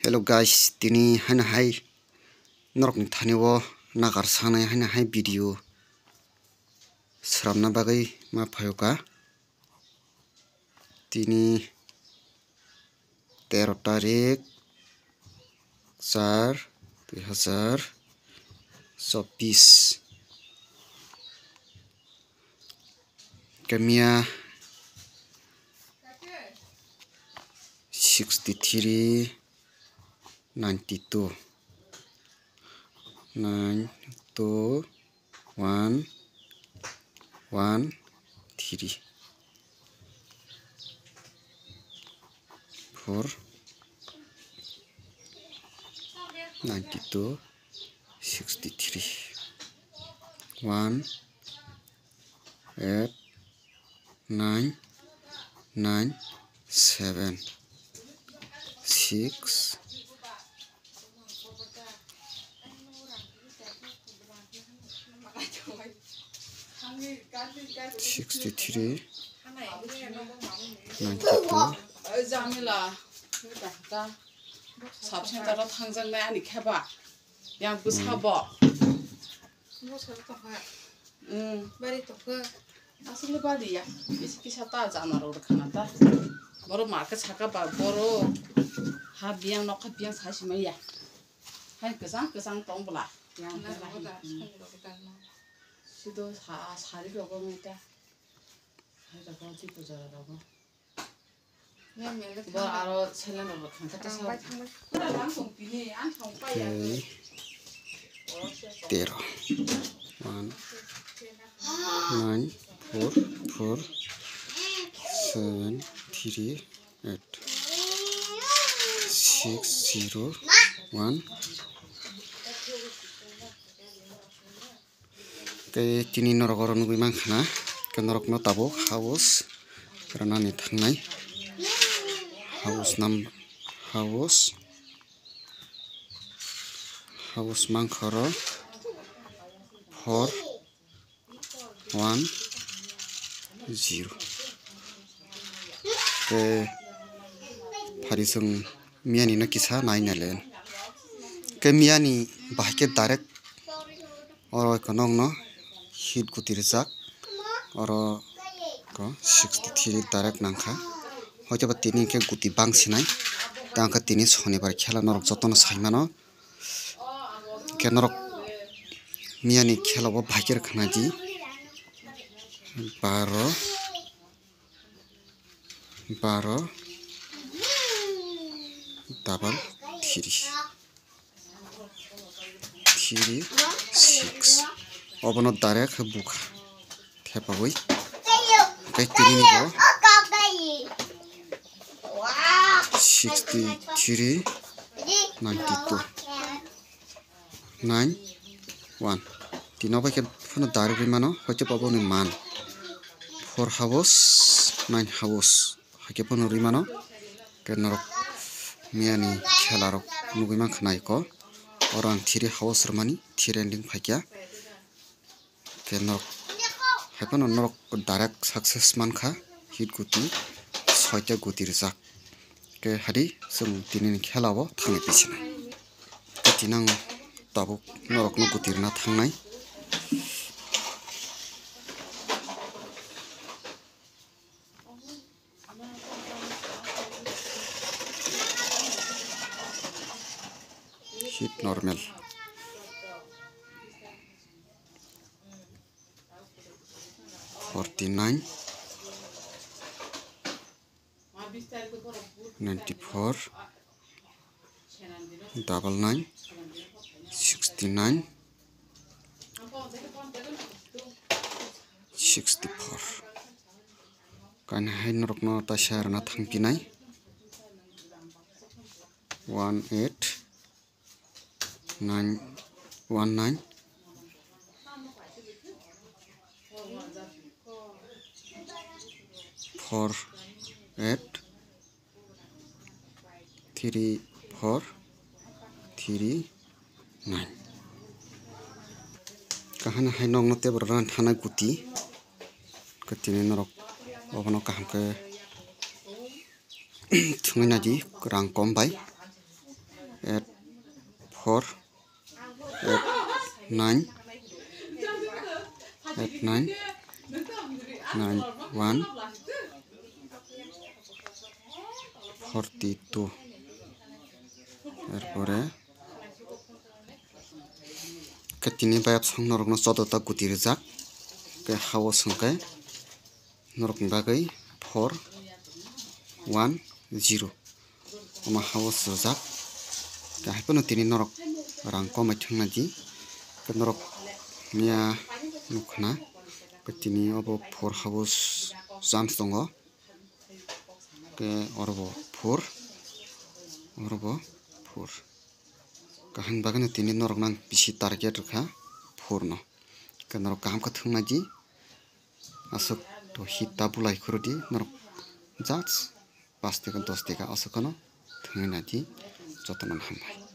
Hello guys, tini hana hai norok ni thani wo nagar sanai hana hai video sramna bagai ma phayoka tini 13 tarik 4 2024 kemia 63 92 1 1 3 4 92 63 1 8 9 9 7 6 63 92 Jamila, sabsen tara tangjang na ani kheba yang busabo bari to ko asli bari ya iski sata janar ur khana ta boro market saka ba boro ha biang nok biang sashi mai ya hai kesang tong bula yang sido sari rogo meta hai da ko ti pujara rogo 뭐 알아 셀레나 뭐 kantatasa langsung pilih an thong pa ya 13 1 9 4 4 7 3 8 6 0 1 ke tini norok nugui mangkhana ke norok no tabo house karena ni thangnai house mangkhoro 4 1 0 ke pharisung miani na kisa nainalen ke miani bahke direct oro konong no hit kutirjak oro ko 63 direct nangkha hoyto ba tini ke guti bangsinai tangka tini shonibar khela norok jotono saimano ke norok miani khela bo bhaker khanaji 12 double 3 6 obono direct buka thepagoi kai tini ni bo 63 92 9 1 tino ba ke phone direct mano hoche pabo ni man 4 house 9 house hake phone rimano ke norok miani khelarok nugui mankhnai ko orang 3 house rmani 3 ending phakya ke norok hapono norok direct success mankha hit guti 6ta guti rijak ke hari sung tinin khelabo thangi pisina tinang tabuk norok no gutirna thangnai hit normal 49 94 99 69 64 kan hai norok no ta share na thangpinai 18 9 19 4 8 3 4 3 9 kahana hai nong note bran thana guti katini norok obono kaham ke thungina ji rang kom bai 8 4 8 9 8 9 9 1 42 এরপরে তিনি বাইপ সং নরকনো 14টা গুটি রেজাক কে হাও সংকে নরকন বাগৈ 4 1 0 oma hawo sojak ke haipano tini norok rang komai thangna ji ke norok mia nukhna ke tini obo 4 house jams tongo ke orbo 4 kahan bagano tini norok nang bisi target rkha 4 no ke norok kaham ka thangna ji asok to hita bulai khurudi norok jats 5 থেকে 10 টাকা আসকানো থংনাজি যতন হামবাই।